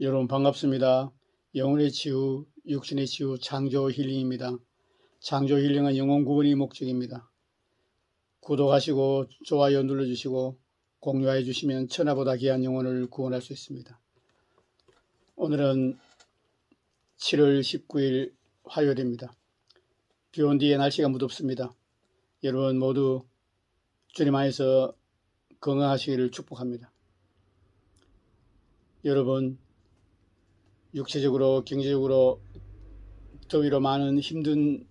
여러분 반갑습니다. 영혼의 치유, 육신의 치유, 창조 힐링입니다. 창조 힐링은 영혼 구원이 목적입니다. 구독하시고 좋아요 눌러주시고 공유해 주시면 천하보다 귀한 영혼을 구원할 수 있습니다. 오늘은 7월 19일 화요일입니다. 비 온 뒤에 날씨가 무덥습니다. 여러분 모두 주님 안에서 건강하시기를 축복합니다. 여러분 육체적으로 경제적으로 더위로 많은 힘든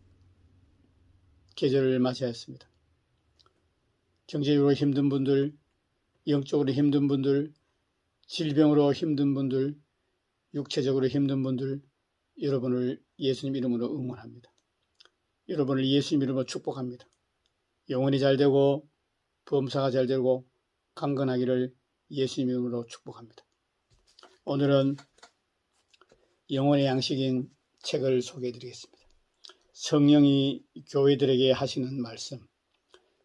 계절을 맞이하였습니다. 경제적으로 힘든 분들, 영적으로 힘든 분들, 질병으로 힘든 분들, 육체적으로 힘든 분들, 여러분을 예수님 이름으로 응원합니다. 여러분을 예수님 이름으로 축복합니다. 영혼이 잘 되고 범사가 잘 되고 강건하기를 예수님 이름으로 축복합니다. 오늘은 영혼의 양식인 책을 소개해 드리겠습니다. 성령이 교회들에게 하시는 말씀,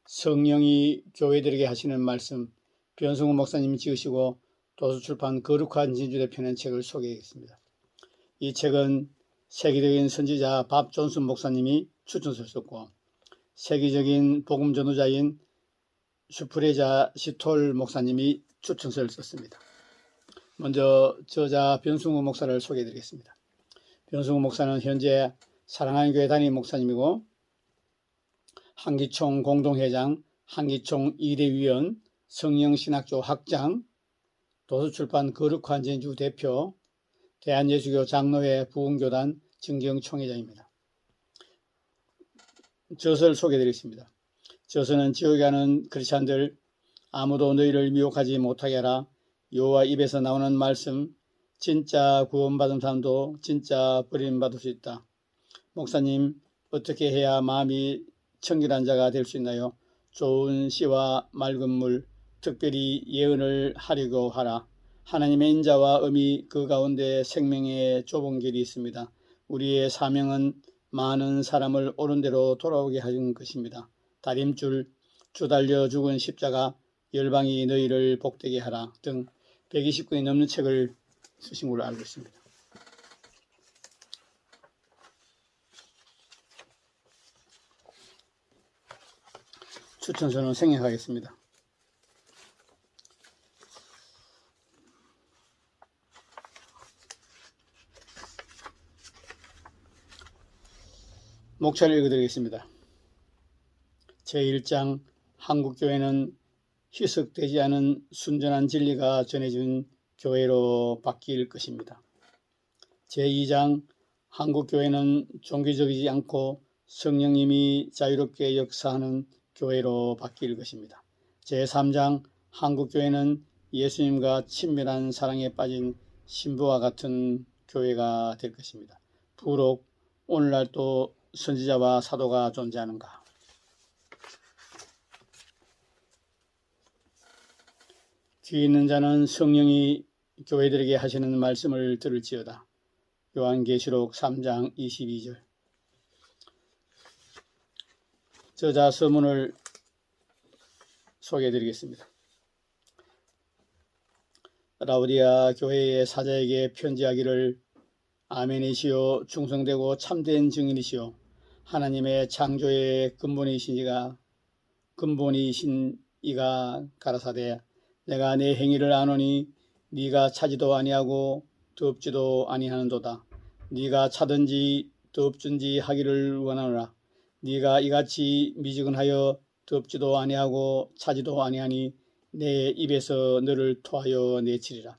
성령이 교회들에게 하시는 말씀, 변승우 목사님이 지으시고 도서출판 거룩한 진주에 펴낸 책을 소개하겠습니다. 이 책은 세계적인 선지자 밥 존슨 목사님이 추천서를 썼고 세계적인 복음 전도자인 슈프레자 시톨 목사님이 추천서를 썼습니다. 먼저 저자 변승우 목사를 소개해 드리겠습니다. 변승우 목사는 현재 사랑하는 교회 담임 목사님이고 한기총 공동회장, 한기총 2대 위원, 성령신학교 학장, 도서출판 거룩한 진주 대표, 대한예수교 장로회 부흥교단 증경총회장입니다. 저서를 소개해 드리겠습니다. 저서는 지옥에 가는 크리스찬들 아무도 너희를 미혹하지 못하게 하라. 여호와 입에서 나오는 말씀, 진짜 구원받은 사람도 진짜 버림받을 수 있다. 목사님, 어떻게 해야 마음이 청결한 자가 될 수 있나요? 좋은 씨와 맑은 물, 특별히 예언을 하려고 하라. 하나님의 인자와 음이 그 가운데 생명의 좁은 길이 있습니다. 우리의 사명은 많은 사람을 옳은 대로 돌아오게 하는 것입니다. 다림줄, 주달려 죽은 십자가, 열방이 너희를 복되게 하라 등 120권이 넘는 책을 쓰신 걸로 알고 있습니다. 추천서는 생략하겠습니다. 목차를 읽어드리겠습니다. 제1장 한국교회는 희석되지 않은 순전한 진리가 전해진 교회로 바뀔 것입니다. 제2장 한국교회는 종교적이지 않고 성령님이 자유롭게 역사하는 교회로 바뀔 것입니다. 제3장 한국교회는 예수님과 친밀한 사랑에 빠진 신부와 같은 교회가 될 것입니다. 부록 오늘날 또 선지자와 사도가 존재하는가? 귀 있는 자는 성령이 교회들에게 하시는 말씀을 들을지어다. 요한계시록 3장 22절. 저자 서문을 소개해 드리겠습니다. 라우디아 교회의 사자에게 편지하기를 아멘이시오 충성되고 참된 증인이시오 하나님의 창조의 근본이신 이가 가라사대 내가 내 행위를 아노니 네가 차지도 아니하고 덥지도 아니하는도다. 네가 차든지 덥든지 하기를 원하노라. 네가 이같이 미지근하여 덥지도 아니하고 차지도 아니하니 내 입에서 너를 토하여 내치리라.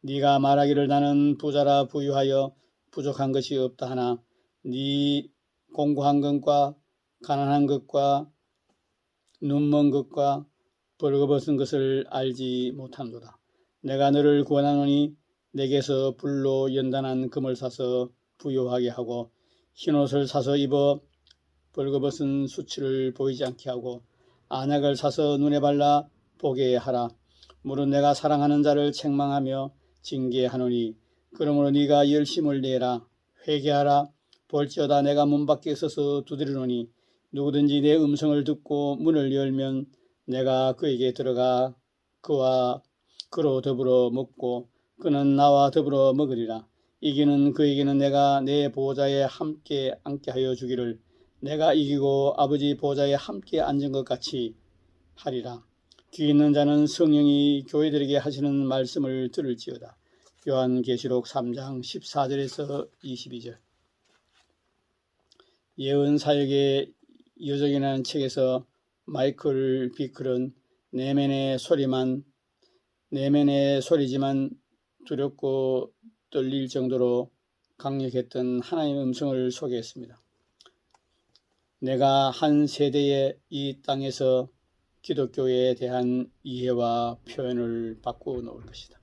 네가 말하기를 나는 부자라 부유하여 부족한 것이 없다 하나 네 공고한 것과 가난한 것과 눈먼 것과 벌거벗은 것을 알지 못하노라. 내가 너를 구원하노니 내게서 불로 연단한 금을 사서 부요하게 하고 흰옷을 사서 입어 벌거벗은 수치를 보이지 않게 하고 안약을 사서 눈에 발라 보게 하라. 물은 내가 사랑하는 자를 책망하며 징계하노니 그러므로 네가 열심을 내라. 회개하라. 볼지어다 내가 문 밖에 서서 두드리노니 누구든지 내 음성을 듣고 문을 열면 내가 그에게 들어가 그와 그로 더불어 먹고 그는 나와 더불어 먹으리라. 이기는 그에게는 내가 내 보좌에 함께 앉게 하여 주기를 내가 이기고 아버지 보좌에 함께 앉은 것 같이 하리라. 귀 있는 자는 성령이 교회들에게 하시는 말씀을 들을지어다. 요한계시록 3장 14절에서 22절. 예언 사역의 여정이라는 책에서 마이클 비클은 내면의 소리지만 두렵고 떨릴 정도로 강력했던 하나님의 음성을 소개했습니다. 내가 한 세대에 이 땅에서 기독교에 대한 이해와 표현을 바꾸어 놓을 것이다.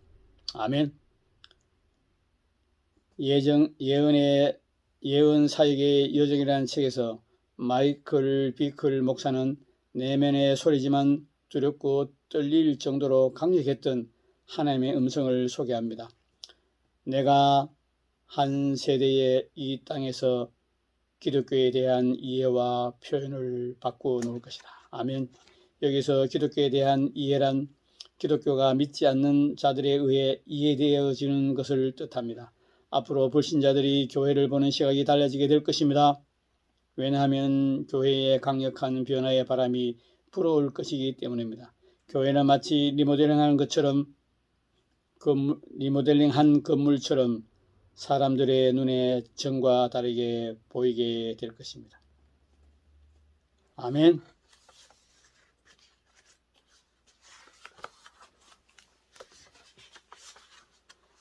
아멘. 예언 사역의 여정이라는 책에서 마이클 비클 목사는 내면의 소리지만 두렵고 떨릴 정도로 강력했던 하나님의 음성을 소개합니다. 내가 한 세대에 이 땅에서 기독교에 대한 이해와 표현을 바꾸어 놓을 것이다. 아멘. 여기서 기독교에 대한 이해란 기독교가 믿지 않는 자들에 의해 이해되어지는 것을 뜻합니다. 앞으로 불신자들이 교회를 보는 시각이 달라지게 될 것입니다. 왜냐하면 교회의 강력한 변화의 바람이 불어올 것이기 때문입니다. 교회는 마치 리모델링한 건물처럼 사람들의 눈에 전과 다르게 보이게 될 것입니다. 아멘.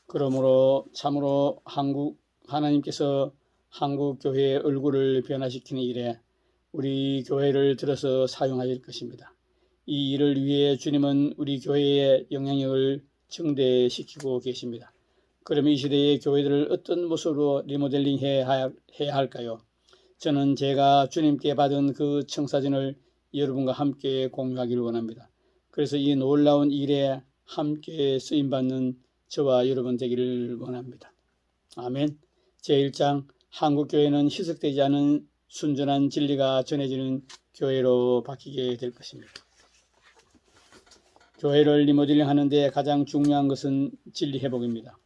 그러므로 참으로 하나님께서 한국 교회의 얼굴을 변화시키는 일에 우리 교회를 들어서 사용하실 것입니다. 이 일을 위해 주님은 우리 교회의 영향력을 증대시키고 계십니다. 그럼 이 시대의 교회들을 어떤 모습으로 리모델링해야 할까요? 저는 제가 주님께 받은 그 청사진을 여러분과 함께 공유하기를 원합니다. 그래서 이 놀라운 일에 함께 쓰임받는 저와 여러분 되기를 원합니다. 아멘. 제1장 한국교회는 희석되지 않은 순전한 진리가 전해지는 교회로 바뀌게 될 것입니다. 교회를 리모델링 하는데 가장 중요한 것은 진리 회복입니다.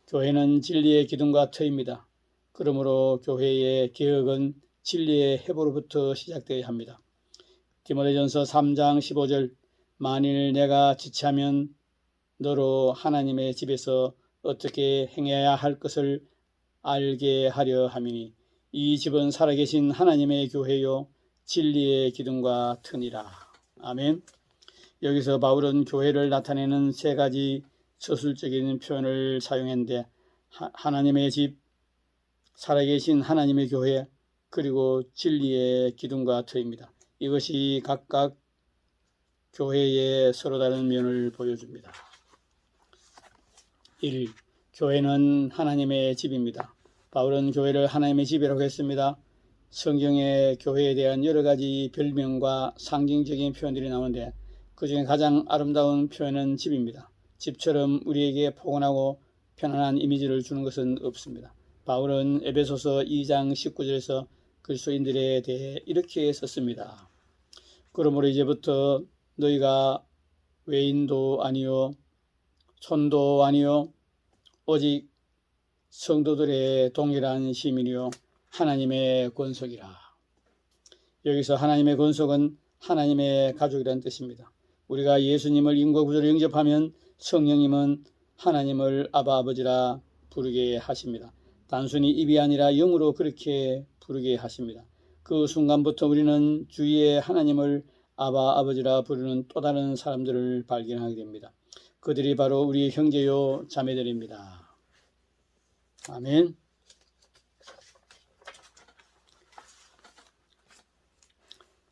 교회는 진리의 기둥과 터입니다. 그러므로 교회의 개혁은 진리의 회복으로부터 시작되어야 합니다. 디모데전서 3장 15절 만일 내가 지체하면 너로 하나님의 집에서 어떻게 행해야 할 것을 알게 하려 함이니 이 집은 살아계신 하나님의 교회요 진리의 기둥과 터니라. 아멘. 여기서 바울은 교회를 나타내는 세 가지 서술적인 표현을 사용했는데 하나님의 집, 살아계신 하나님의 교회, 그리고 진리의 기둥과 터입니다. 이것이 각각 교회의 서로 다른 면을 보여줍니다. 1. 교회는 하나님의 집입니다. 바울은 교회를 하나님의 집이라고 했습니다. 성경에 교회에 대한 여러 가지 별명과 상징적인 표현들이 나오는데 그 중에 가장 아름다운 표현은 집입니다. 집처럼 우리에게 포근하고 편안한 이미지를 주는 것은 없습니다. 바울은 에베소서 2장 19절에서 그리스도인들에 대해 이렇게 썼습니다. 그러므로 이제부터 너희가 외인도 아니요 손도 아니요 오직 성도들의 동일한 시민이요 하나님의 권속이라. 여기서 하나님의 권속은 하나님의 가족이라는 뜻입니다. 우리가 예수님을 인과 구주로 영접하면 성령님은 하나님을 아바 아버지라 부르게 하십니다. 단순히 입이 아니라 영으로 그렇게 부르게 하십니다. 그 순간부터 우리는 주위의 하나님을 아바 아버지라 부르는 또 다른 사람들을 발견하게 됩니다. 그들이 바로 우리 형제요 자매들입니다. 아멘.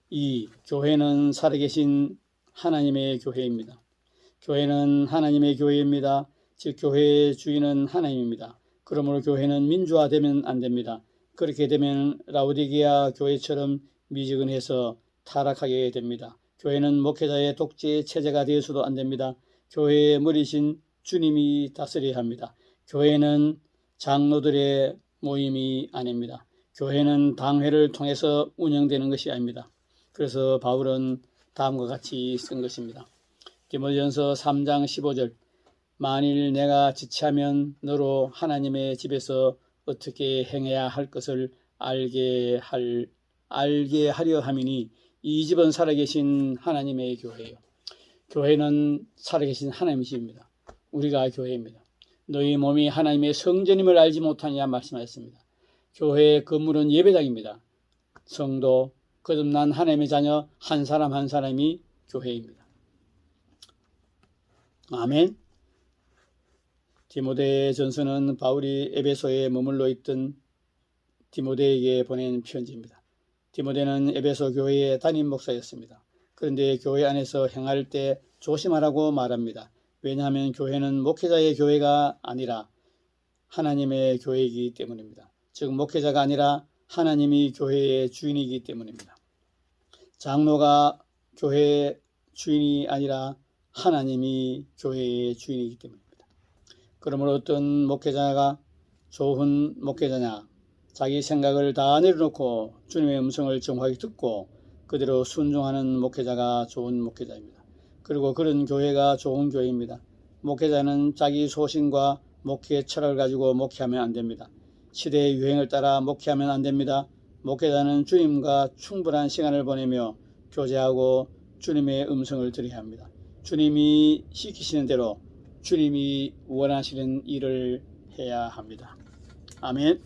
이 교회는 살아계신 하나님의 교회입니다. 교회는 하나님의 교회입니다. 즉 교회의 주인은 하나님입니다. 그러므로 교회는 민주화되면 안 됩니다. 그렇게 되면 라오디게아 교회처럼 미지근해서 타락하게 됩니다. 교회는 목회자의 독재 체제가 되어서도 안 됩니다. 교회의 머리신 주님이 다스려야 합니다. 교회는 장로들의 모임이 아닙니다. 교회는 당회를 통해서 운영되는 것이 아닙니다. 그래서 바울은 다음과 같이 쓴 것입니다. 디모데전서 3장 15절 만일 내가 지체하면 너로 하나님의 집에서 어떻게 행해야 할 것을 알게 하려 함이니 이 집은 살아계신 하나님의 교회예요. 교회는 살아계신 하나님의 집입니다. 우리가 교회입니다. 너희 몸이 하나님의 성전임을 알지 못하냐 말씀하셨습니다. 교회의 건물은 예배당입니다. 성도, 거듭난 하나님의 자녀 한 사람 한 사람이 교회입니다. 아멘. 디모데전서는 바울이 에베소에 머물러 있던 디모데에게 보낸 편지입니다. 디모데는 에베소 교회의 담임 목사였습니다. 그런데 교회 안에서 행할 때 조심하라고 말합니다. 왜냐하면 교회는 목회자의 교회가 아니라 하나님의 교회이기 때문입니다. 즉 목회자가 아니라 하나님이 교회의 주인이기 때문입니다. 장로가 교회의 주인이 아니라 하나님이 교회의 주인이기 때문입니다. 그러므로 어떤 목회자가 좋은 목회자냐? 자기 생각을 다 내려놓고 주님의 음성을 정확히 듣고 그대로 순종하는 목회자가 좋은 목회자입니다. 그리고 그런 교회가 좋은 교회입니다. 목회자는 자기 소신과 목회 철학을 가지고 목회하면 안 됩니다. 시대의 유행을 따라 목회하면 안 됩니다. 목회자는 주님과 충분한 시간을 보내며 교제하고 주님의 음성을 들어야 합니다. 주님이 시키시는 대로 주님이 원하시는 일을 해야 합니다. 아멘.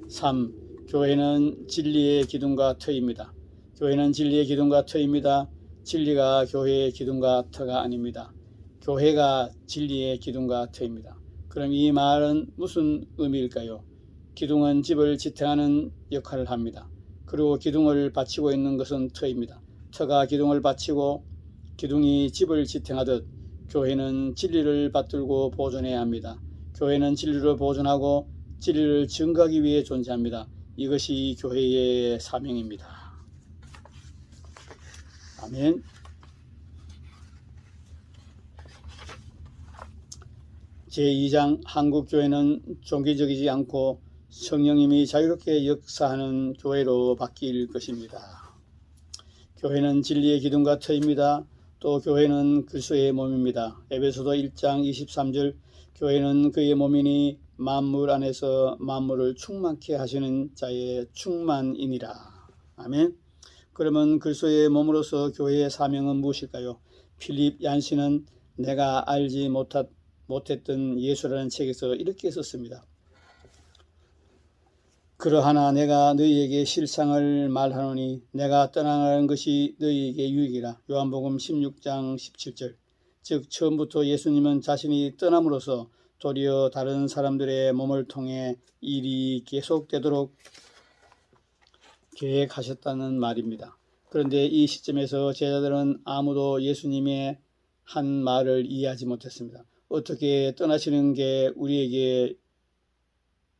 3. 교회는 진리의 기둥과 터입니다. 교회는 진리의 기둥과 터입니다. 진리가 교회의 기둥과 터가 아닙니다. 교회가 진리의 기둥과 터입니다. 그럼 이 말은 무슨 의미일까요? 기둥은 집을 지탱하는 역할을 합니다. 그리고 기둥을 받치고 있는 것은 터입니다. 터가 기둥을 받치고 기둥이 집을 지탱하듯 교회는 진리를 받들고 보존해야 합니다. 교회는 진리를 보존하고 진리를 증거하기 위해 존재합니다. 이것이 교회의 사명입니다. 아멘. 제2장 한국교회는 종교적이지 않고 성령님이 자유롭게 역사하는 교회로 바뀔 것입니다. 교회는 진리의 기둥과 터입니다. 또 교회는 그리스도의 몸입니다. 에베소서 1장 23절 교회는 그의 몸이니 만물 안에서 만물을 충만케 하시는 자의 충만이니라. 아멘. 그러면 그리스도의 몸으로서 교회의 사명은 무엇일까요? 필립 얀시는 내가 알지 못했던 예수라는 책에서 이렇게 썼습니다. 그러하나 내가 너희에게 실상을 말하노니 내가 떠나가는 것이 너희에게 유익이라. 요한복음 16장 17절. 즉 처음부터 예수님은 자신이 떠남으로써 도리어 다른 사람들의 몸을 통해 일이 계속되도록 계획하셨다는 말입니다. 그런데 이 시점에서 제자들은 아무도 예수님의 한 말을 이해하지 못했습니다. 어떻게 떠나시는 게 우리에게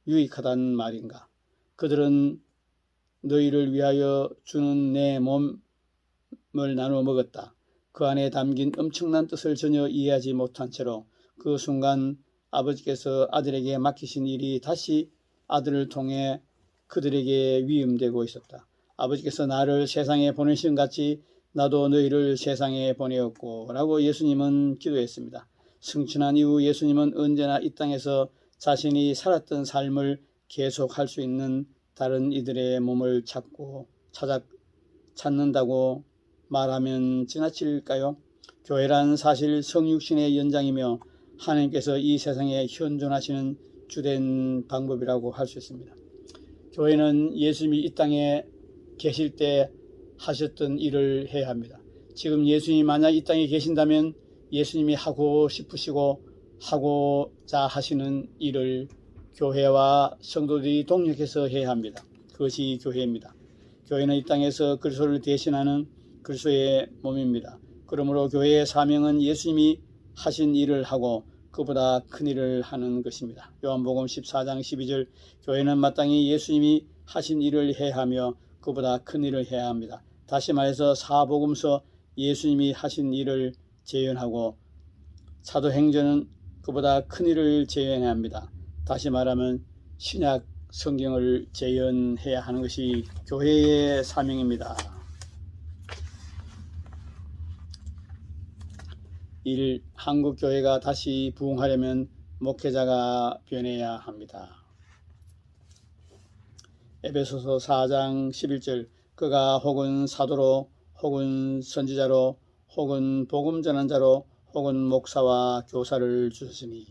유익하다는 말인가? 그들은 너희를 위하여 주는 내 몸을 나누어 먹었다. 그 안에 담긴 엄청난 뜻을 전혀 이해하지 못한 채로 그 순간 아버지께서 아들에게 맡기신 일이 다시 아들을 통해 그들에게 위임되고 있었다. 아버지께서 나를 세상에 보내신 같이 나도 너희를 세상에 보내었고 라고 예수님은 기도했습니다. 승천한 이후 예수님은 언제나 이 땅에서 자신이 살았던 삶을 계속할 수 있는 다른 이들의 몸을 찾는다고 말하면 지나칠까요? 교회란 사실 성육신의 연장이며 하나님께서 이 세상에 현존하시는 주된 방법이라고 할 수 있습니다. 교회는 예수님이 이 땅에 계실 때 하셨던 일을 해야 합니다. 지금 예수님이 만약 이 땅에 계신다면 예수님이 하고 싶으시고 하고자 하시는 일을 교회와 성도들이 동력해서 해야 합니다. 그것이 교회입니다. 교회는 이 땅에서 그리스도를 대신하는 그리스도의 몸입니다. 그러므로 교회의 사명은 예수님이 하신 일을 하고 그보다 큰 일을 하는 것입니다. 요한복음 14장 12절 교회는 마땅히 예수님이 하신 일을 해야 하며 그보다 큰 일을 해야 합니다. 다시 말해서 사복음서 예수님이 하신 일을 재현하고 사도행전은 그보다 큰 일을 재현해야 합니다. 다시 말하면 신약 성경을 재현해야 하는 것이 교회의 사명입니다. 1. 한국교회가 다시 부흥하려면 목회자가 변해야 합니다. 에베소서 4장 11절 그가 혹은 사도로 혹은 선지자로 혹은 복음 전환자로 혹은 목사와 교사를 주셨으니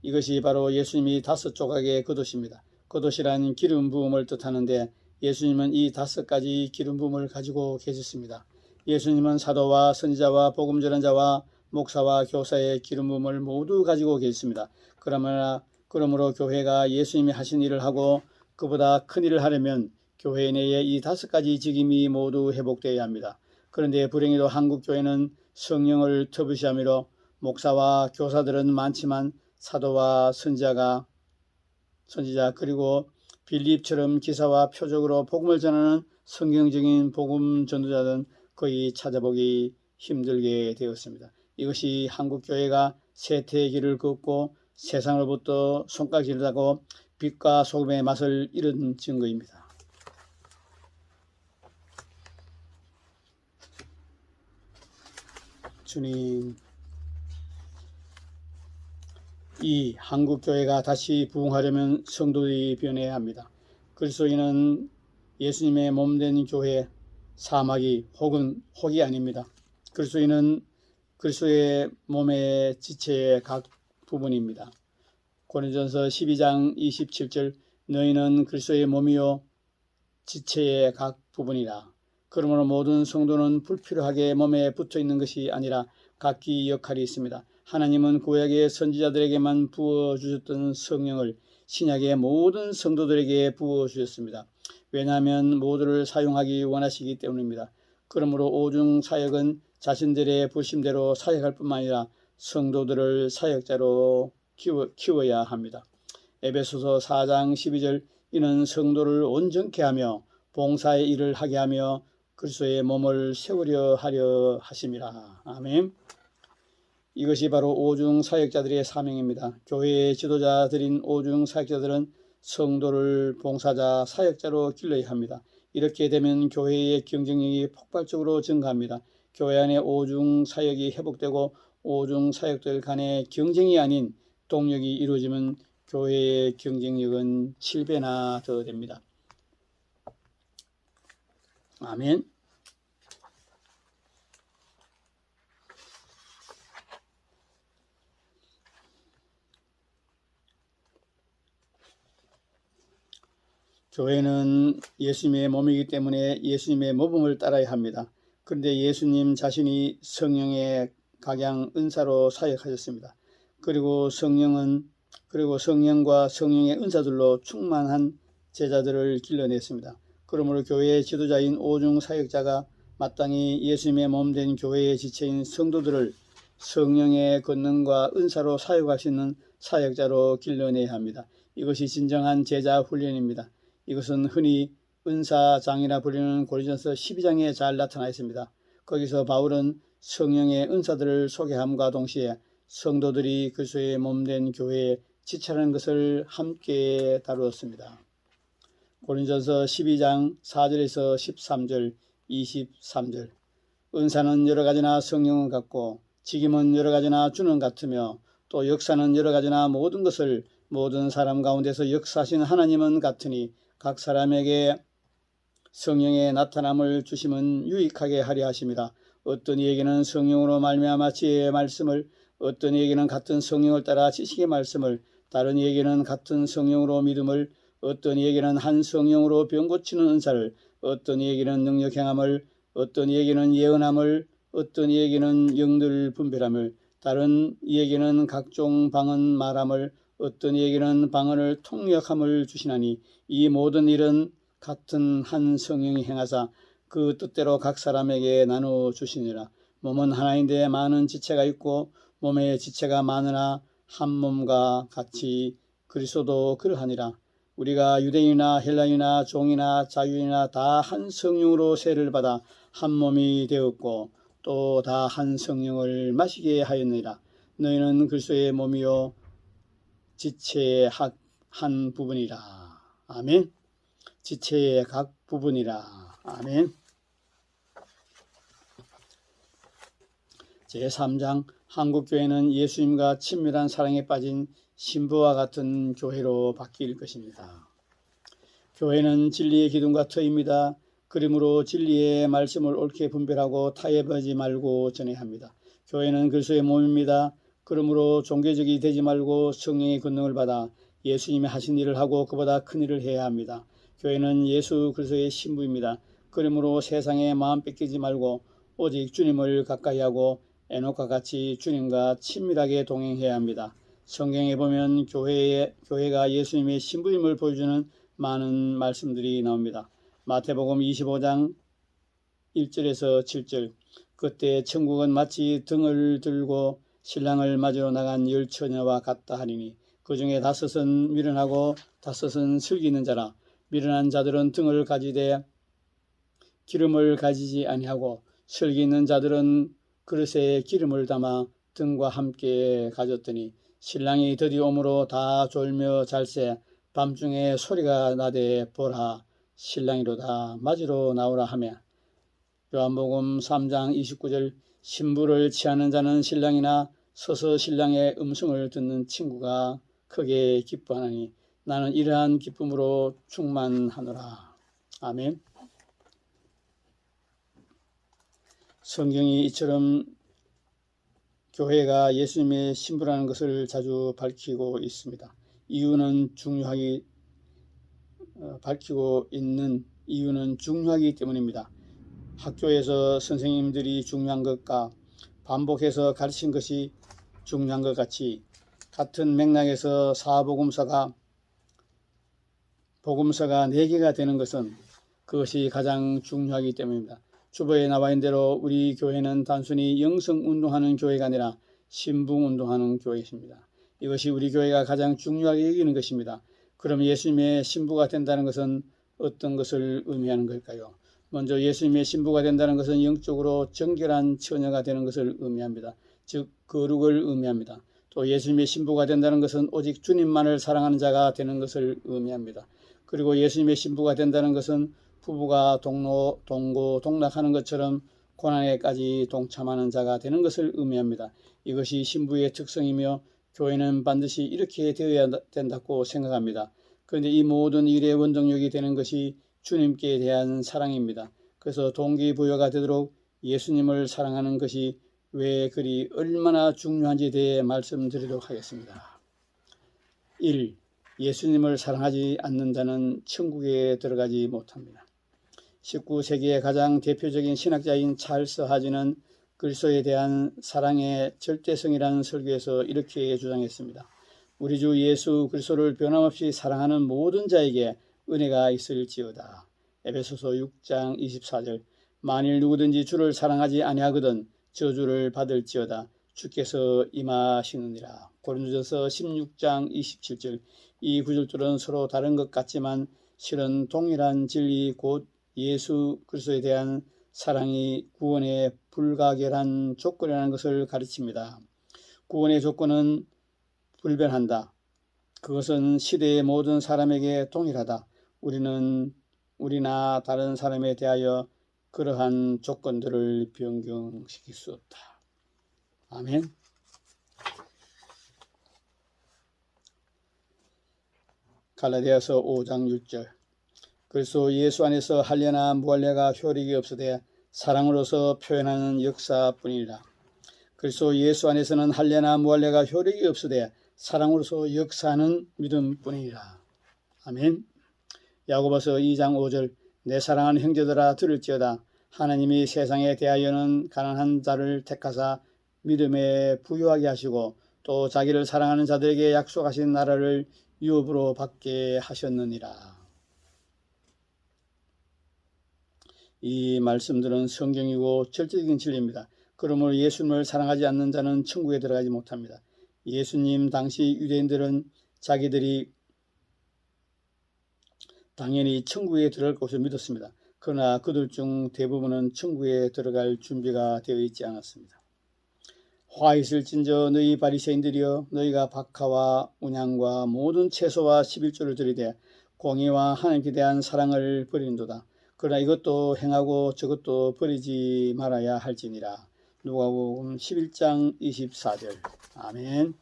이것이 바로 예수님이 5조각의 겉옷입니다. 겉옷이란 기름 부음을 뜻하는데 예수님은 이 5가지 기름 부음을 가지고 계셨습니다. 예수님은 사도와 선지자와 복음 전환자와 목사와 교사의 기름 부음을 모두 가지고 계셨습니다. 그러므로 교회가 예수님이 하신 일을 하고 그보다 큰 일을 하려면 교회 내에 이 5가지 직임이 모두 회복되어야 합니다. 그런데 불행히도 한국교회는 성령을 터부시하므로 목사와 교사들은 많지만 사도와 선지자 그리고 빌립처럼 기사와 표적으로 복음을 전하는 성경적인 복음 전도자들은 거의 찾아보기 힘들게 되었습니다. 이것이 한국교회가 쇠퇴의 길을 걷고 세상으로부터 손가락질을 하고 빛과 소금의 맛을 잃은 증거입니다. 주님, 이 한국교회가 다시 부흥하려면 성도들이 변해야 합니다. 그리스도인은 예수님의 몸된 교회 사마귀 혹은 혹이 아닙니다. 그리스도인은 그리스도의 몸의 지체의 각 부분입니다. 고린도전서 12장 27절 너희는 그리스도의 몸이요 지체의 각 부분이라. 그러므로 모든 성도는 불필요하게 몸에 붙어있는 것이 아니라 각기 역할이 있습니다. 하나님은 구약의 선지자들에게만 부어주셨던 성령을 신약의 모든 성도들에게 부어주셨습니다. 왜냐하면 모두를 사용하기 원하시기 때문입니다. 그러므로 오중 사역은 자신들의 부심대로 사역할 뿐만 아니라 성도들을 사역자로 키워야 합니다. 에베소서 4장 12절 이는 성도를 온전케 하며 봉사의 일을 하게 하며 그리스도의 몸을 세우려 하려 하심이라. 아멘. 이것이 바로 오중 사역자들의 사명입니다. 교회의 지도자들인 오중 사역자들은 성도를 봉사자, 사역자로 길러야 합니다. 이렇게 되면 교회의 경쟁력이 폭발적으로 증가합니다. 교회 안에 오중 사역이 회복되고 오중 사역들 간의 경쟁이 아닌 동력이 이루어지면 교회의 경쟁력은 7배나 더 됩니다. 아멘. 교회는 예수님의 몸이기 때문에 예수님의 모범을 따라야 합니다. 그런데 예수님 자신이 성령의 각양 은사로 사역하셨습니다. 그리고 성령과 성령의 은사들로 충만한 제자들을 길러냈습니다. 그러므로 교회의 지도자인 오중 사역자가 마땅히 예수님의 몸된 교회의 지체인 성도들을 성령의 권능과 은사로 사역할 수 있는 사역자로 길러내야 합니다. 이것이 진정한 제자 훈련입니다. 이것은 흔히 은사장이라 불리는 고린도전서 12장에 잘 나타나 있습니다. 거기서 바울은 성령의 은사들을 소개함과 동시에 성도들이 그리스도의 몸된 교회에 지체하는 것을 함께 다루었습니다. 고린도전서 12장 4절에서 13절, 23절 은사는 여러 가지나 성령은 같고 직임은 여러 가지나 주는 같으며 또 역사는 여러 가지나 모든 것을 모든 사람 가운데서 역사하신 하나님은 같으니 각 사람에게 성령의 나타남을 주심은 유익하게 하려 하심이라. 어떤 이에게는 성령으로 말미암아 지혜의 말씀을, 어떤 이에게는 같은 성령을 따라 지식의 말씀을, 다른 이에게는 같은 성령으로 믿음을, 어떤 이에게는 한 성령으로 병 고치는 은사를, 어떤 이에게는 능력 행함을, 어떤 이에게는 예언함을, 어떤 이에게는 영들 분별함을, 다른 이에게는 각종 방언 말함을, 어떤 이에게는 방언을 통역함을 주시나니 이 모든 일은 같은 한 성령이 행하사 그 뜻대로 각 사람에게 나누어 주시니라. 몸은 하나인데 많은 지체가 있고 몸의 지체가 많으나 한 몸과 같이 그리스도도 그러하니라. 우리가 유대인이나 헬라인이나 종이나 자유인이나 다 한 성령으로 세를 받아 한 몸이 되었고 또 다 한 성령을 마시게 하였느니라. 너희는 그리스도의 몸이요 지체의 한 부분이라. 아멘. 지체의 각 부분이라. 아멘. 제3장 한국교회는 예수님과 친밀한 사랑에 빠진 신부와 같은 교회로 바뀔 것입니다. 교회는 진리의 기둥과 터입니다. 그러므로 진리의 말씀을 옳게 분별하고 타협하지 말고 전해야 합니다. 교회는 그리스도의 몸입니다. 그러므로 종교적이 되지 말고 성령의 권능을 받아 예수님이 하신 일을 하고 그보다 큰 일을 해야 합니다. 교회는 예수 그리스도의 신부입니다. 그러므로 세상에 마음 뺏기지 말고 오직 주님을 가까이 하고 에녹과 같이 주님과 친밀하게 동행해야 합니다. 성경에 보면 교회가 예수님의 신부임을 보여주는 많은 말씀들이 나옵니다. 마태복음 25장 1절에서 7절. 그때 천국은 마치 등을 들고 신랑을 맞으러 나간 10처녀와 같다 하리니 그 중에 5은 미련하고 5은 슬기 있는 자라. 미련한 자들은 등을 가지되 기름을 가지지 아니하고 슬기 있는 자들은 그릇에 기름을 담아 등과 함께 가졌더니 신랑이 드디어 오므로 다 졸며 잘새 밤중에 소리가 나되 보라 신랑이로다 맞으러 나오라 하며. 요한복음 3장 29절. 신부를 취하는 자는 신랑이나 서서 신랑의 음성을 듣는 친구가 크게 기뻐하나니 나는 이러한 기쁨으로 충만하노라. 아멘. 성경이 이처럼 교회가 예수님의 신부라는 것을 자주 밝히고 있습니다. 밝히고 있는 이유는 중요하기 때문입니다. 학교에서 선생님들이 중요한 것과 반복해서 가르친 것이 중요한 것 같이 같은 맥락에서 복음서가 4개가 되는 것은 그것이 가장 중요하기 때문입니다. 주보에 나와 있는 대로 우리 교회는 단순히 영성운동하는 교회가 아니라 신부운동하는 교회입니다. 이것이 우리 교회가 가장 중요하게 여기는 것입니다. 그럼 예수님의 신부가 된다는 것은 어떤 것을 의미하는 걸까요? 먼저 예수님의 신부가 된다는 것은 영적으로 정결한 처녀가 되는 것을 의미합니다. 즉 거룩을 의미합니다. 또 예수님의 신부가 된다는 것은 오직 주님만을 사랑하는 자가 되는 것을 의미합니다. 그리고 예수님의 신부가 된다는 것은 부부가 동고동락하는 것처럼 고난에까지 동참하는 자가 되는 것을 의미합니다. 이것이 신부의 특성이며 교회는 반드시 이렇게 되어야 된다고 생각합니다. 그런데 이 모든 일의 원동력이 되는 것이 주님께 대한 사랑입니다. 그래서 동기부여가 되도록 예수님을 사랑하는 것이 왜 그리 얼마나 중요한지에 대해 말씀드리도록 하겠습니다. 1. 예수님을 사랑하지 않는 자는 천국에 들어가지 못합니다. 19세기의 가장 대표적인 신학자인 찰스 하지는 그리스도에 대한 사랑의 절대성이라는 설교에서 이렇게 주장했습니다. 우리 주 예수 그리스도를 변함없이 사랑하는 모든 자에게 은혜가 있을지어다. 에베소서 6장 24절. 만일 누구든지 주를 사랑하지 아니하거든 저주를 받을지어다. 주께서 임하시느니라. 고린도전서 16장 27절. 이 구절들은 서로 다른 것 같지만 실은 동일한 진리 곧 예수 그리스도에 대한 사랑이 구원의 불가결한 조건이라는 것을 가르칩니다. 구원의 조건은 불변한다. 그것은 시대의 모든 사람에게 동일하다. 우리나 다른 사람에 대하여 그러한 조건들을 변경시킬 수 없다. 아멘. 갈라디아서 5장 6절. 그래서 예수 안에서 할례나 무할례가 효력이 없으되 사랑으로서 표현하는 역사뿐이라. 그래서 예수 안에서는 할례나 무할례가 효력이 없으되 사랑으로서 역사하는 믿음뿐이라. 아멘. 야고보서 2장 5절. 내 사랑하는 형제들아 들을지어다. 하나님이 세상에 대하여는 가난한 자를 택하사 믿음에 부유하게 하시고 또 자기를 사랑하는 자들에게 약속하신 나라를 유업으로 받게 하셨느니라. 이 말씀들은 성경이고 절대적인 진리입니다. 그러므로 예수님을 사랑하지 않는 자는 천국에 들어가지 못합니다. 예수님 당시 유대인들은 자기들이 당연히 천국에 들어갈 것을 믿었습니다. 그러나 그들 중 대부분은 천국에 들어갈 준비가 되어 있지 않았습니다. 화 있을진저 너희 바리새인들이여 너희가 박하와 운향과 모든 채소와 11조를 들이되 공의와 하나님께 대한 사랑을 버리는도다. 그러나 이것도 행하고 저것도 버리지 말아야 할지니라. 누가복음 11장 24절. 아멘.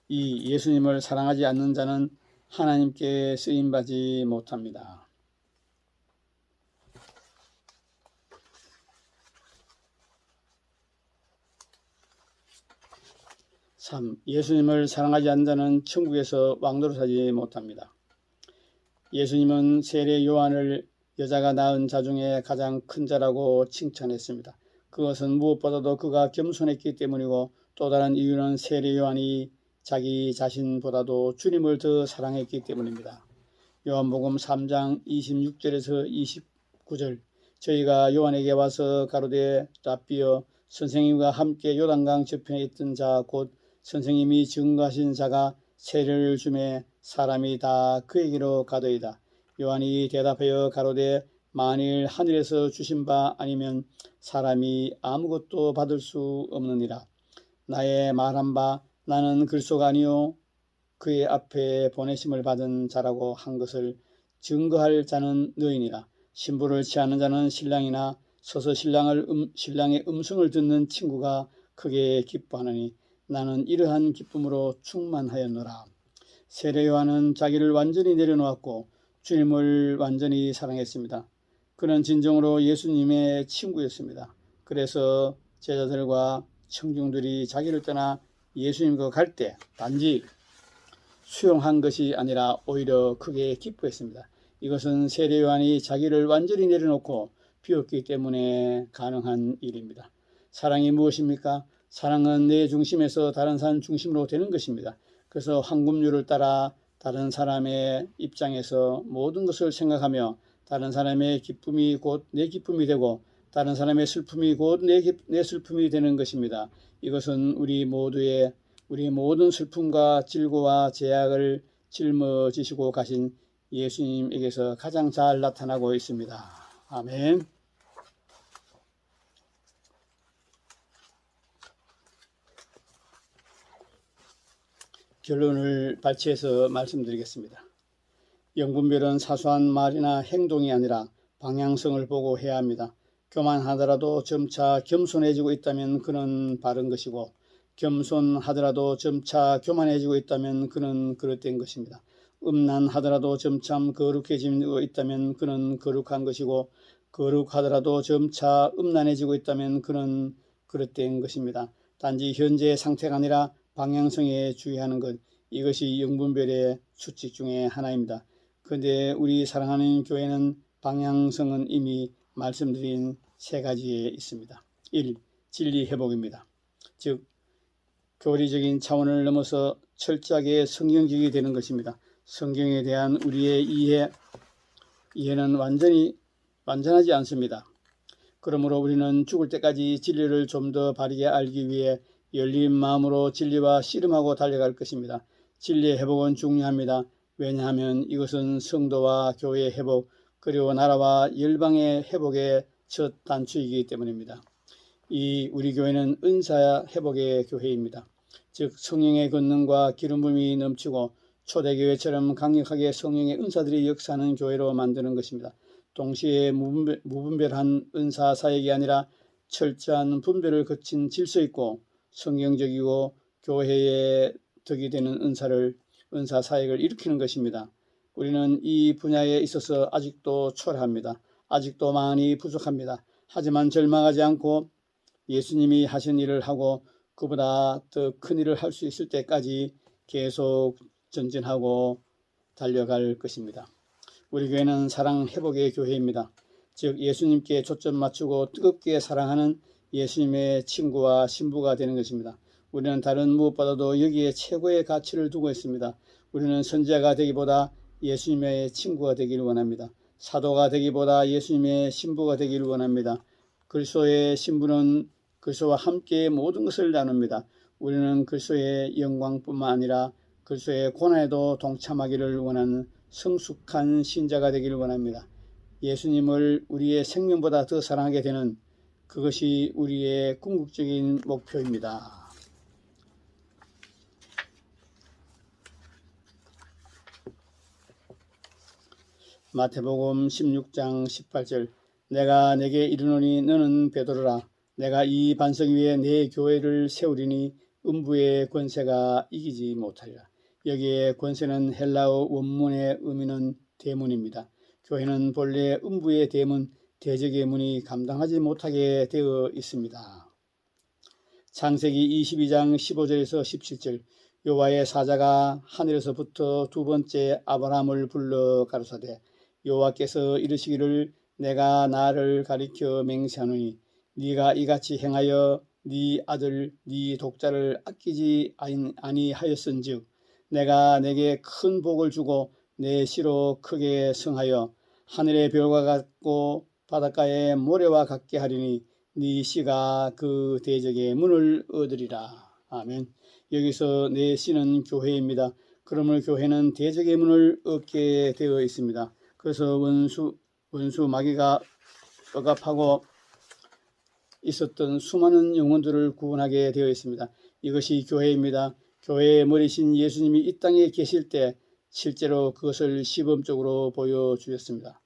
이 예수님을 사랑하지 않는 자는 하나님께 쓰임받지 못합니다. 3. 예수님을 사랑하지 않는 자는 천국에서 왕노릇하지 못합니다. 예수님은 세례 요한을 여자가 낳은 자 중에 가장 큰 자라고 칭찬했습니다. 그것은 무엇보다도 그가 겸손했기 때문이고, 또 다른 이유는 세례 요한이 자기 자신보다도 주님을 더 사랑했기 때문입니다. 요한복음 3장 26절에서 29절. 저희가 요한에게 와서 가로되 라삐여, 선생님과 함께 요단강 저편에 있던 자 곧 선생님이 증거하신 자가 세례를 주매 사람이 다 그에게로 가더이다. 요한이 대답하여 가로되 만일 하늘에서 주신 바 아니면 사람이 아무것도 받을 수 없느니라. 나의 말한 바 나는 그리스도가 아니요 그의 앞에 보내심을 받은 자라고 한 것을 증거할 자는 너희니라. 신부를 취하는 자는 신랑이나 서서 신랑의 음성을 듣는 친구가 크게 기뻐하느니 나는 이러한 기쁨으로 충만하였노라. 세례 요한은 자기를 완전히 내려놓았고 주님을 완전히 사랑했습니다. 그는 진정으로 예수님의 친구였습니다. 그래서 제자들과 청중들이 자기를 떠나 예수님과 갈 때 단지 수용한 것이 아니라 오히려 크게 기뻐했습니다. 이것은 세례 요한이 자기를 완전히 내려놓고 비웠기 때문에 가능한 일입니다. 사랑이 무엇입니까? 사랑은 내 중심에서 다른 사람 중심으로 되는 것입니다. 그래서 황금률을 따라 다른 사람의 입장에서 모든 것을 생각하며 다른 사람의 기쁨이 곧 내 기쁨이 되고 다른 사람의 슬픔이 곧 내 슬픔이 되는 것입니다. 이것은 우리 모든 슬픔과 질고와 제약을 짊어지시고 가신 예수님에게서 가장 잘 나타나고 있습니다. 아멘. 결론을 발췌해서 말씀드리겠습니다. 영분별은 사소한 말이나 행동이 아니라 방향성을 보고 해야 합니다. 교만하더라도 점차 겸손해지고 있다면 그는 바른 것이고, 겸손하더라도 점차 교만해지고 있다면 그는 그릇된 것입니다. 음란하더라도 점차 거룩해지고 있다면 그는 거룩한 것이고, 거룩하더라도 점차 음란해지고 있다면 그는 그릇된 것입니다. 단지 현재의 상태가 아니라 방향성에 주의하는 것, 이것이 영분별의 수칙 중에 하나입니다. 그런데 우리 사랑하는 교회는 방향성은 이미 말씀드린 세 가지에 있습니다. 1. 진리 회복입니다. 즉 교리적인 차원을 넘어서 철저하게 성경적이 되는 것입니다. 성경에 대한 우리의 이해는 완전하지 않습니다. 그러므로 우리는 죽을 때까지 진리를 좀 더 바르게 알기 위해 열린 마음으로 진리와 씨름하고 달려갈 것입니다. 진리의 회복은 중요합니다. 왜냐하면 이것은 성도와 교회의 회복, 그리고 나라와 열방의 회복의 첫 단추이기 때문입니다. 우리 교회는 은사 회복의 교회입니다. 즉 성령의 권능과 기름 부음이 넘치고 초대교회처럼 강력하게 성령의 은사들이 역사하는 교회로 만드는 것입니다. 동시에 무분별한 은사 사역이 아니라 철저한 분별을 거친 질서 있고 성경적이고 교회에 덕이 되는 은사 사역을 일으키는 것입니다. 우리는 이 분야에 있어서 아직도 초라합니다. 아직도 많이 부족합니다. 하지만 절망하지 않고 예수님이 하신 일을 하고 그보다 더 큰 일을 할 수 있을 때까지 계속 전진하고 달려갈 것입니다. 우리 교회는 사랑 회복의 교회입니다. 즉 예수님께 초점 맞추고 뜨겁게 사랑하는 예수님의 친구와 신부가 되는 것입니다. 우리는 다른 무엇보다도 여기에 최고의 가치를 두고 있습니다. 우리는 선지자가 되기보다 예수님의 친구가 되기를 원합니다. 사도가 되기보다 예수님의 신부가 되기를 원합니다. 그리스도의 신부는 그리스도와 함께 모든 것을 나눕니다. 우리는 그리스도의 영광뿐만 아니라 그리스도의 고난에도 동참하기를 원하는 성숙한 신자가 되기를 원합니다. 예수님을 우리의 생명보다 더 사랑하게 되는 그것이 우리의 궁극적인 목표입니다. 마태복음 16장 18절 내가 내게 이르노니 너는 베드로라 내가 이 반석 위에 내 교회를 세우리니 음부의 권세가 이기지 못하리라. 여기에 권세는 헬라어 원문의 의미는 대문입니다. 교회는 본래 음부의 대문, 대적의 문이 감당하지 못하게 되어 있습니다. 창세기 22장 15절에서 17절 여호와의 사자가 하늘에서부터 두 번째 아브라함을 불러 가로사대 여호와께서 이르시기를 내가 나를 가리켜 맹세하노니 네가 이같이 행하여 네 아들 네 독자를 아끼지 아니하였은즉 내가 내게 큰 복을 주고 내 씨로 크게 성하여 하늘의 별과 같고 바닷가의 모래와 같게 하리니 네 씨가 그 대적의 문을 얻으리라. 아멘. 여기서 내 씨는 교회입니다. 그러므로 교회는 대적의 문을 얻게 되어 있습니다. 그래서 원수 마귀가 억압하고 있었던 수많은 영혼들을 구원하게 되어 있습니다. 이것이 교회입니다. 교회의 머리신 예수님이 이 땅에 계실 때 실제로 그것을 시범적으로 보여주셨습니다.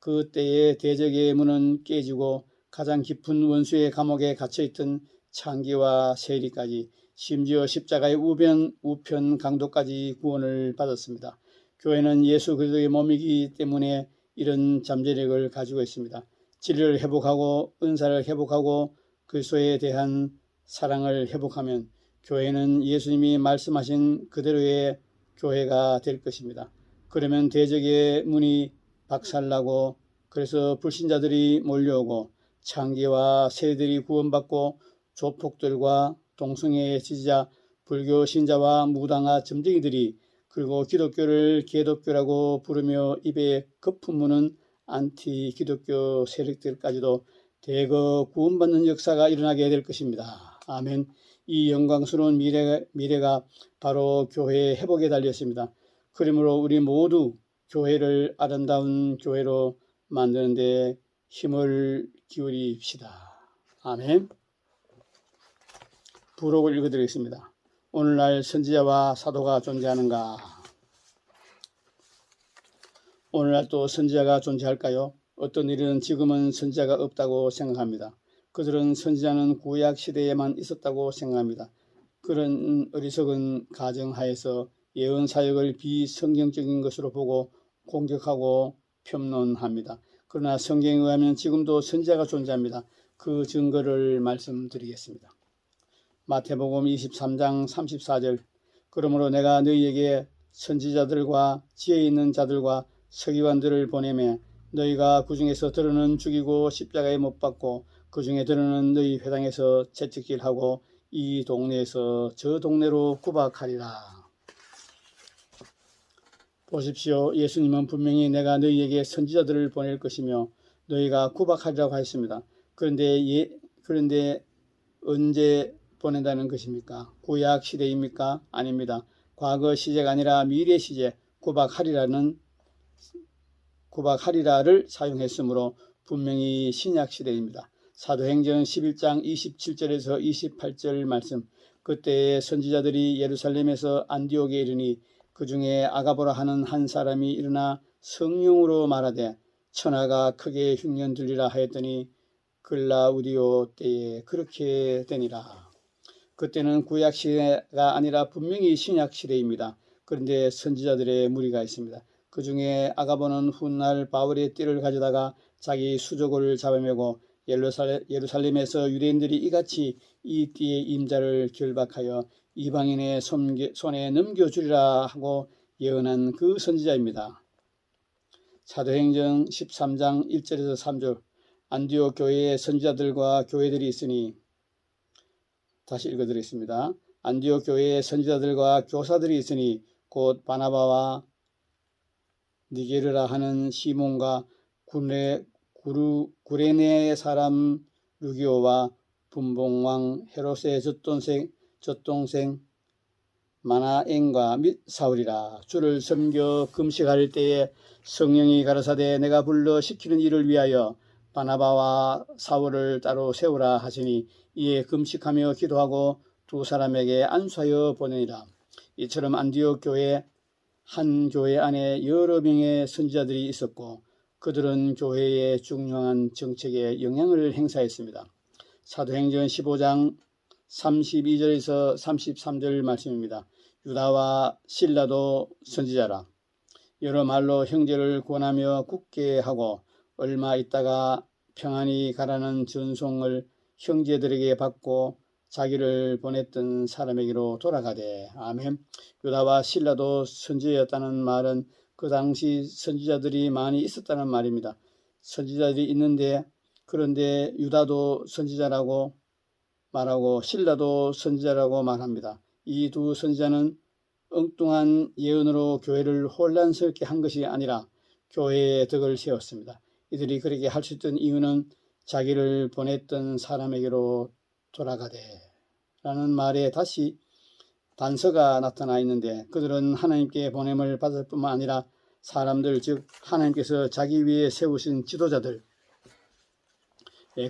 그때의 대적의 문은 깨지고 가장 깊은 원수의 감옥에 갇혀있던 창기와 세리까지 심지어 십자가의 우편 강도까지 구원을 받았습니다. 교회는 예수 그리스도의 몸이기 때문에 이런 잠재력을 가지고 있습니다. 진리를 회복하고 은사를 회복하고 그리스도에 대한 사랑을 회복하면 교회는 예수님이 말씀하신 그대로의 교회가 될 것입니다. 그러면 대적의 문이 박살나고 그래서 불신자들이 몰려오고 창기와 세리들이 구원받고 조폭들과 동성애 지지자, 불교 신자와 무당화 점쟁이들이 그리고 기독교를 개독교라고 부르며 입에 거품 무는 안티 기독교 세력들까지도 대거 구원받는 역사가 일어나게 될 것입니다. 아멘. 이 영광스러운 미래가 바로 교회의 회복에 달렸습니다. 그러므로 우리 모두 교회를 아름다운 교회로 만드는 데 힘을 기울입시다. 아멘. 부록을 읽어드리겠습니다. 오늘날 선지자와 사도가 존재하는가? 오늘날 또 선지자가 존재할까요? 어떤 일은 지금은 선지자가 없다고 생각합니다. 그들은 선지자는 구약 시대에만 있었다고 생각합니다. 그런 어리석은 가정하에서 예언 사역을 비성경적인 것으로 보고 공격하고 평론합니다. 그러나 성경에 의하면 지금도 선지자가 존재합니다. 그 증거를 말씀드리겠습니다. 마태복음 23장 34절 그러므로 내가 너희에게 선지자들과 지혜 있는 자들과 서기관들을 보내매 너희가 그 중에서 들어는 죽이고 십자가에 못 박고 그 중에 들어는 너희 회당에서 채찍질하고 이 동네에서 저 동네로 구박하리라. 보십시오. 예수님은 분명히 내가 너희에게 선지자들을 보낼 것이며 너희가 구박하리라고 하였습니다. 그런데 언제 보낸다는 것입니까? 구약 시대입니까? 아닙니다. 과거 시제가 아니라 미래 시제 구박하리라를 사용했으므로 분명히 신약 시대입니다. 사도행전 11장 27절에서 28절 말씀 그때의 선지자들이 예루살렘에서 안디옥에 이르니 그 중에 아가보라 하는 한 사람이 일어나 성령으로 말하되 천하가 크게 흉년 들리라 하였더니 글라우디오 때에 그렇게 되니라. 그때는 구약 시대가 아니라 분명히 신약 시대입니다. 그런데 선지자들의 무리가 있습니다. 그 중에 아가보는 훗날 바울의 띠를 가져다가 자기 수족을 잡아매고 예루살렘에서 유대인들이 이같이 이 띠의 임자를 결박하여 이방인의 손에 넘겨주리라 하고 예언한 그 선지자입니다. 사도행전 13장 1절에서 3절 안디옥 교회의 선지자들과 교회들이 있으니 다시 읽어드리겠습니다. 안디옥 교회의 선지자들과 교사들이 있으니 곧 바나바와 니게르라 하는 시몬과 구레네 사람 루기오와 분봉왕 헤롯의 젖동생 마나엔과 및 사울이라. 주를 섬겨 금식할 때에 성령이 가라사대 내가 불러 시키는 일을 위하여 바나바와 사울을 따로 세우라 하시니 이에 금식하며 기도하고 두 사람에게 안수하여 보내니라. 이처럼 안디옥 교회 한 교회 안에 여러 명의 선지자들이 있었고 그들은 교회의 중요한 정책에 영향을 행사했습니다. 사도행전 15장 32절에서 33절 말씀입니다. 유다와 실라도 선지자라. 여러 말로 형제를 권하며 굳게 하고 얼마 있다가 평안히 가라는 전송을 형제들에게 받고 자기를 보냈던 사람에게로 돌아가되. 아멘. 유다와 실라도 선지자였다는 말은 그 당시 선지자들이 많이 있었다는 말입니다. 선지자들이 있는데 그런데 유다도 선지자라고 말하고 실라도 선지자라고 말합니다. 이 두 선지자는 엉뚱한 예언으로 교회를 혼란스럽게 한 것이 아니라 교회의 덕을 세웠습니다. 이들이 그렇게 할 수 있던 이유는 자기를 보냈던 사람에게로 돌아가되 라는 말에 다시 단서가 나타나 있는데 그들은 하나님께 보냄을 받을 뿐만 아니라 사람들 즉 하나님께서 자기 위에 세우신 지도자들의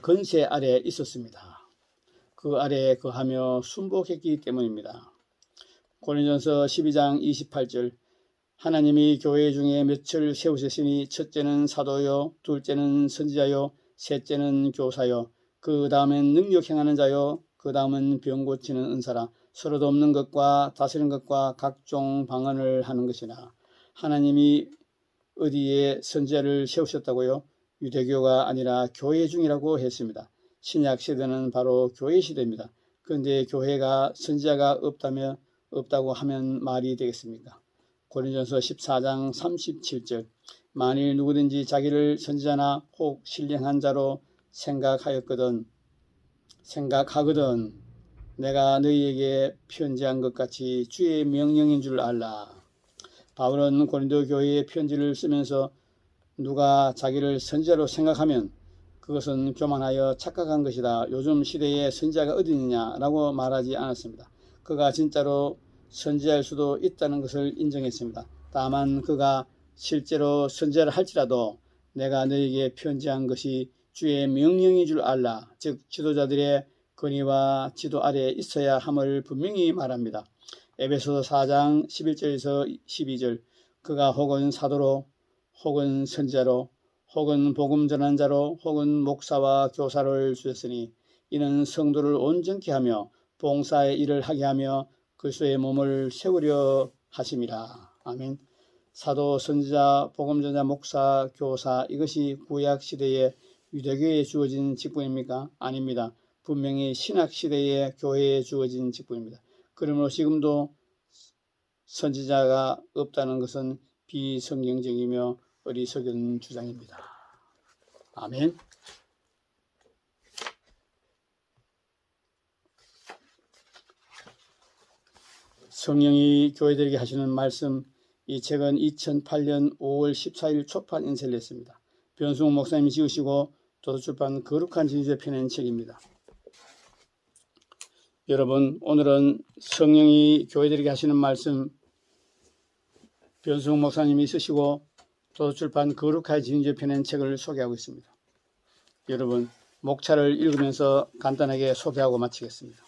건세 아래 있었습니다. 그 아래에 거하며 순복했기 때문입니다. 고린도전서 12장 28절 하나님이 교회 중에 몇을 세우셨으니 첫째는 사도요 둘째는 선지자요 셋째는 교사요 그 다음엔 능력 행하는 자요 그 다음은 병 고치는 은사라 서로 돕는 것과 다스리는 것과 각종 방언을 하는 것이나 하나님이 어디에 선지자를 세우셨다고요? 유대교가 아니라 교회 중이라고 했습니다. 신약 시대는 바로 교회 시대입니다. 그런데 교회가 선지자가 없다고 하면 말이 되겠습니까? 고린도전서 14장 37절 만일 누구든지 자기를 선지자나 혹 신령한 자로 생각하거든 내가 너희에게 편지한 것 같이 주의 명령인 줄 알라. 바울은 고린도 교회에 편지를 쓰면서 누가 자기를 선지자로 생각하면 그것은 교만하여 착각한 것이다. 요즘 시대에 선지자가 어디 있느냐라고 말하지 않았습니다. 그가 진짜로 선지자일 수도 있다는 것을 인정했습니다. 다만 그가 실제로 선지자를 할지라도 내가 너에게 편지한 것이 주의 명령인 줄 알라. 즉 지도자들의 건의와 지도 아래에 있어야 함을 분명히 말합니다. 에베소서 4장 11절에서 12절 그가 혹은 사도로 혹은 선지자로 혹은 복음 전한 자로 혹은 목사와 교사를 주셨으니 이는 성도를 온전케 하며 봉사의 일을 하게 하며 그리스도의 몸을 세우려 하심이라. 아멘. 사도, 선지자, 복음 전자, 목사, 교사 이것이 구약 시대에 유대교에 주어진 직분입니까? 아닙니다. 분명히 신약 시대에 교회에 주어진 직분입니다. 그러므로 지금도 선지자가 없다는 것은 비성경적이며 어리석은 주장입니다. 아멘. 성령이 교회들에게 하시는 말씀, 이 책은 2008년 5월 14일 초판 인쇄를 했습니다. 변승욱 목사님이 지으시고 도서출판 거룩한 진주에 펴낸 책입니다. 여러분, 오늘은 성령이 교회들에게 하시는 말씀, 변승욱 목사님이 쓰시고 도서출판 거룩한 진주에 펴낸 책을 소개하고 있습니다. 여러분, 목차를 읽으면서 간단하게 소개하고 마치겠습니다.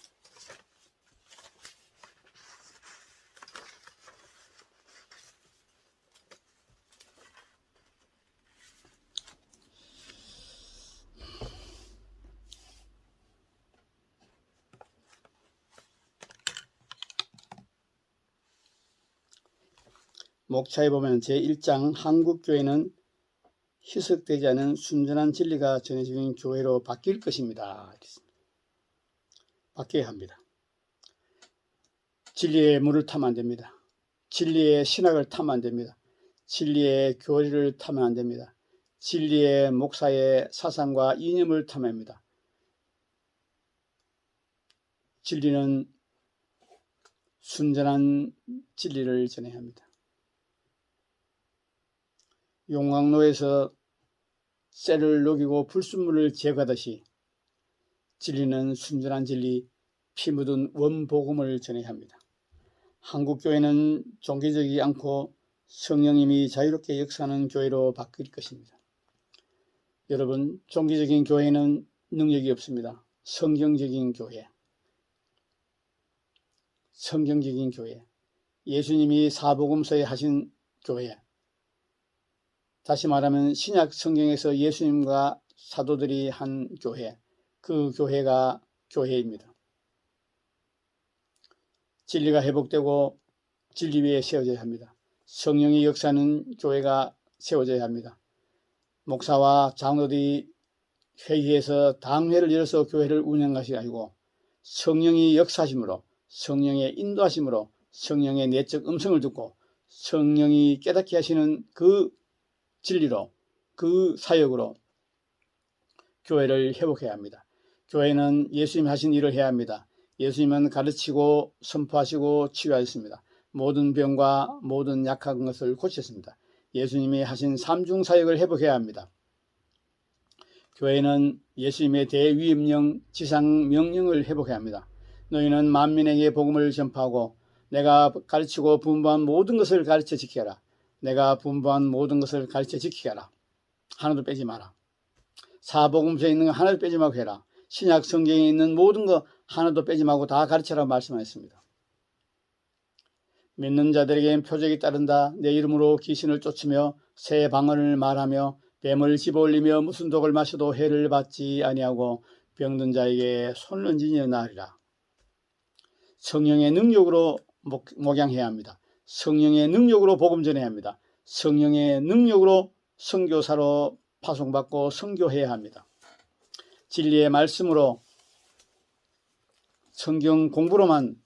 목차에 보면 제1장 한국교회는 희석되지 않은 순전한 진리가 전해지는 교회로 바뀔 것입니다. 바뀌어야 합니다. 진리의 물을 타면 안 됩니다. 진리의 신학을 타면 안 됩니다. 진리의 교리를 타면 안 됩니다. 진리의 목사의 사상과 이념을 타면 합니다. 진리는 순전한 진리를 전해야 합니다. 용광로에서 쇠를 녹이고 불순물을 제거하듯이 진리는 순전한 진리, 피 묻은 원복음을 전해야 합니다. 한국교회는 종교적이지 않고 성령님이 자유롭게 역사하는 교회로 바뀔 것입니다. 여러분, 종교적인 교회는 능력이 없습니다. 성경적인 교회, 예수님이 사복음서에 하신 교회, 다시 말하면 신약 성경에서 예수님과 사도들이 한 교회, 그 교회가 교회입니다. 진리가 회복되고 진리 위에 세워져야 합니다. 성령의 역사는 교회가 세워져야 합니다. 목사와 장로들이 회의해서 당회를 열어서 교회를 운영하는 것이 아니고 성령의 역사심으로, 성령의 인도하심으로, 성령의 내적 음성을 듣고 성령이 깨닫게 하시는 그 진리로, 그 사역으로 교회를 회복해야 합니다. 교회는 예수님이 하신 일을 해야 합니다. 예수님은 가르치고 선포하시고 치유하셨습니다. 모든 병과 모든 약한 것을 고치셨습니다. 예수님이 하신 삼중 사역을 회복해야 합니다. 교회는 예수님의 대위임령, 지상명령을 회복해야 합니다. 너희는 만민에게 복음을 전파하고 내가 가르치고 분부한 모든 것을 가르쳐 지키게 하라. 내가 분부한 모든 것을 가르쳐 지키게 하라. 하나도 빼지 마라. 사복음서에 있는 거 하나도 빼지 말고 해라. 신약 성경에 있는 모든 거 하나도 빼지 말고 다 가르쳐라 말씀하셨습니다. 믿는 자들에게는 표적이 따른다. 내 이름으로 귀신을 쫓으며 새 방언을 말하며 뱀을 집어올리며 무슨 독을 마셔도 해를 받지 아니하고 병든 자에게 손을 얹으니 나으리라. 성령의 능력으로 목양해야 합니다. 성령의 능력으로 복음 전해야 합니다. 성령의 능력으로 선교사로 파송받고 선교해야 합니다. 진리의 말씀으로 성경 공부로만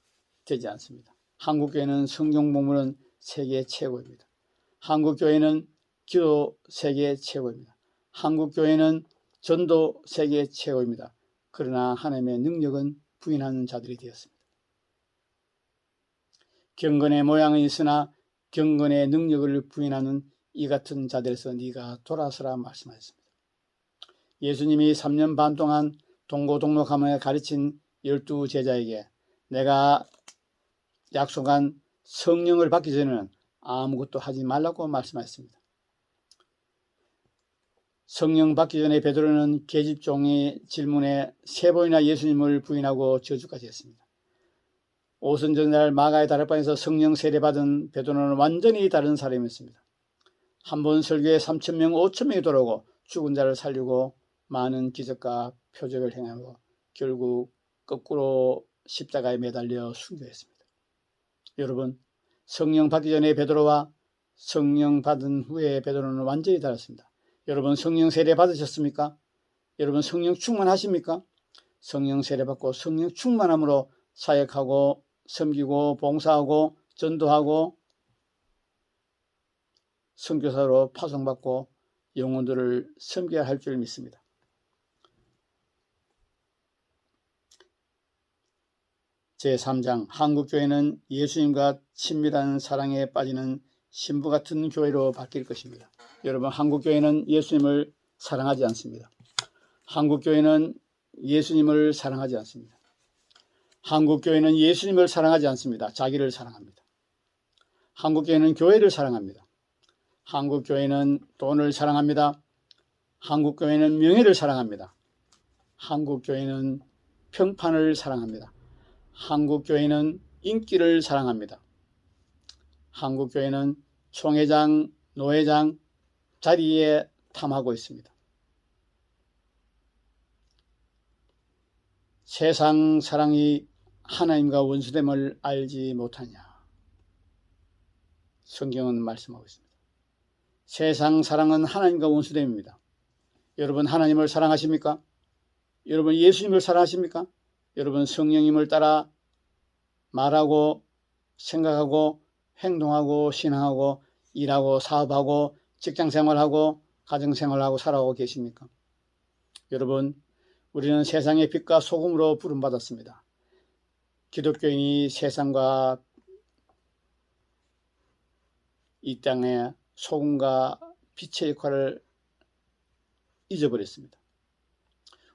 되지 않습니다. 한국교회는 성경 공부는 세계 최고입니다. 한국교회는 기도 세계 최고입니다. 한국교회는 전도 세계 최고입니다. 그러나 하나님의 능력은 부인하는 자들이 되었습니다. 경건의 모양은 있으나 경건의 능력을 부인하는 이 같은 자들에서 네가 돌아서라 말씀하셨습니다. 예수님이 3년 반 동안 동고동락하며 가르친 12제자에게 내가 약속한 성령을 받기 전에는 아무것도 하지 말라고 말씀하셨습니다. 성령 받기 전에 베드로는 계집종의 질문에 3번이나 예수님을 부인하고 저주까지 했습니다. 오순절날 마가의 다락방에서 성령 세례받은 베드로는 완전히 다른 사람이었습니다. 한 번 설교에 3,000명, 5,000명이 돌아오고 죽은 자를 살리고 많은 기적과 표적을 행하고 결국 거꾸로 십자가에 매달려 순교했습니다. 여러분, 성령 받기 전에 베드로와 성령 받은 후에 베드로는 완전히 달랐습니다. 여러분, 성령 세례 받으셨습니까? 여러분, 성령 충만하십니까? 성령 세례 받고 성령 충만함으로 사역하고 섬기고 봉사하고 전도하고 선교사로 파송받고 영혼들을 섬겨야 할 줄 믿습니다. 제3장, 한국교회는 예수님과 친밀한 사랑에 빠지는 신부 같은 교회로 바뀔 것입니다. 여러분, 한국교회는 예수님을 사랑하지 않습니다. 한국교회는 예수님을 사랑하지 않습니다. 한국교회는 예수님을 사랑하지 않습니다. 자기를 사랑합니다. 한국교회는 교회를 사랑합니다. 한국교회는 돈을 사랑합니다. 한국교회는 명예를 사랑합니다. 한국교회는 평판을 사랑합니다. 한국교회는 인기를 사랑합니다. 한국교회는 총회장, 노회장 자리에 탐하고 있습니다. 세상 사랑이 하나님과 원수됨을 알지 못하냐? 성경은 말씀하고 있습니다. 세상 사랑은 하나님과 원수됨입니다. 여러분, 하나님을 사랑하십니까? 여러분, 예수님을 사랑하십니까? 여러분, 성령님을 따라 말하고 생각하고 행동하고 신앙하고 일하고 사업하고 직장생활하고 가정생활하고 살아가고 계십니까? 여러분, 우리는 세상의 빛과 소금으로 부름받았습니다. 기독교인이 세상과 이 땅의 소금과 빛의 역할을 잊어버렸습니다.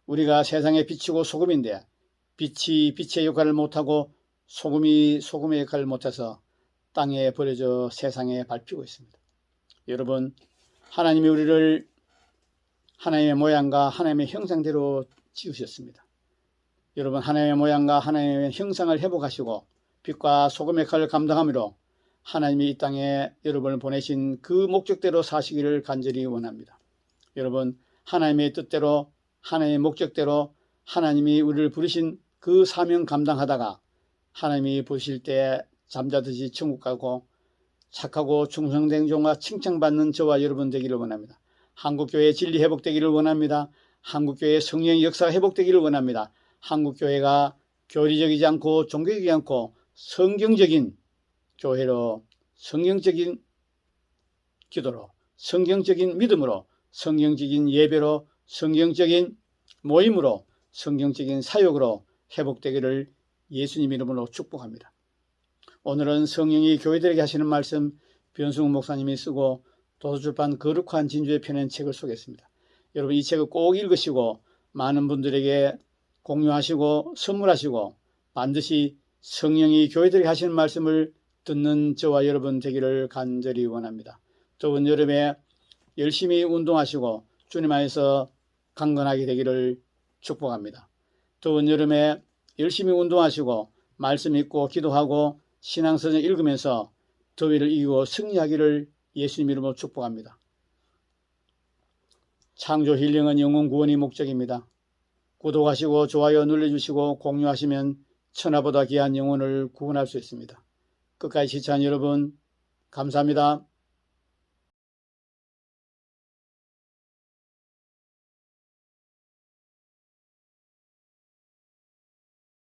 우리가 세상의 빛이고 소금인데 빛이 빛의 역할을 못하고 소금이 소금의 역할을 못해서 땅에 버려져 세상에 밟히고 있습니다. 여러분, 하나님이 우리를 하나님의 모양과 하나님의 형상대로 지으셨습니다. 여러분, 하나님의 모양과 하나님의 형상을 회복하시고 빛과 소금의 역할을 감당함으로 하나님이 이 땅에 여러분을 보내신 그 목적대로 사시기를 간절히 원합니다. 여러분, 하나님의 뜻대로, 하나님의 목적대로 하나님이 우리를 부르신 그 사명 감당하다가 하나님이 부르실 때 잠자듯이 천국 가고 착하고 충성된 종과 칭찬받는 저와 여러분 되기를 원합니다. 한국교회의 진리 회복되기를 원합니다. 한국교회의 성령의 역사가 회복되기를 원합니다. 한국교회가 교리적이지 않고 종교적이지 않고 성경적인 교회로, 성경적인 기도로, 성경적인 믿음으로, 성경적인 예배로, 성경적인 모임으로, 성경적인 사역으로 회복되기를 예수님 이름으로 축복합니다. 오늘은 성령이 교회들에게 하시는 말씀 변승훈 목사님이 쓰고 도서출판 거룩한 진주에 펴낸 책을 소개했습니다. 여러분 이 책을 꼭 읽으시고 많은 분들에게 공유하시고 선물하시고 반드시 성령이 교회들에게 하시는 말씀을 듣는 저와 여러분 되기를 간절히 원합니다. 더운 여름에 열심히 운동하시고 주님 안에서 강건하게 되기를 축복합니다. 더운 여름에 열심히 운동하시고 말씀 읽고 기도하고 신앙서적 읽으면서 더위를 이기고 승리하기를 예수님 이름으로 축복합니다. 창조 힐링은 영혼 구원이 목적입니다. 구독하시고 좋아요 눌러주시고 공유하시면 천하보다 귀한 영혼을 구원할 수 있습니다. 끝까지 시청한 여러분 감사합니다.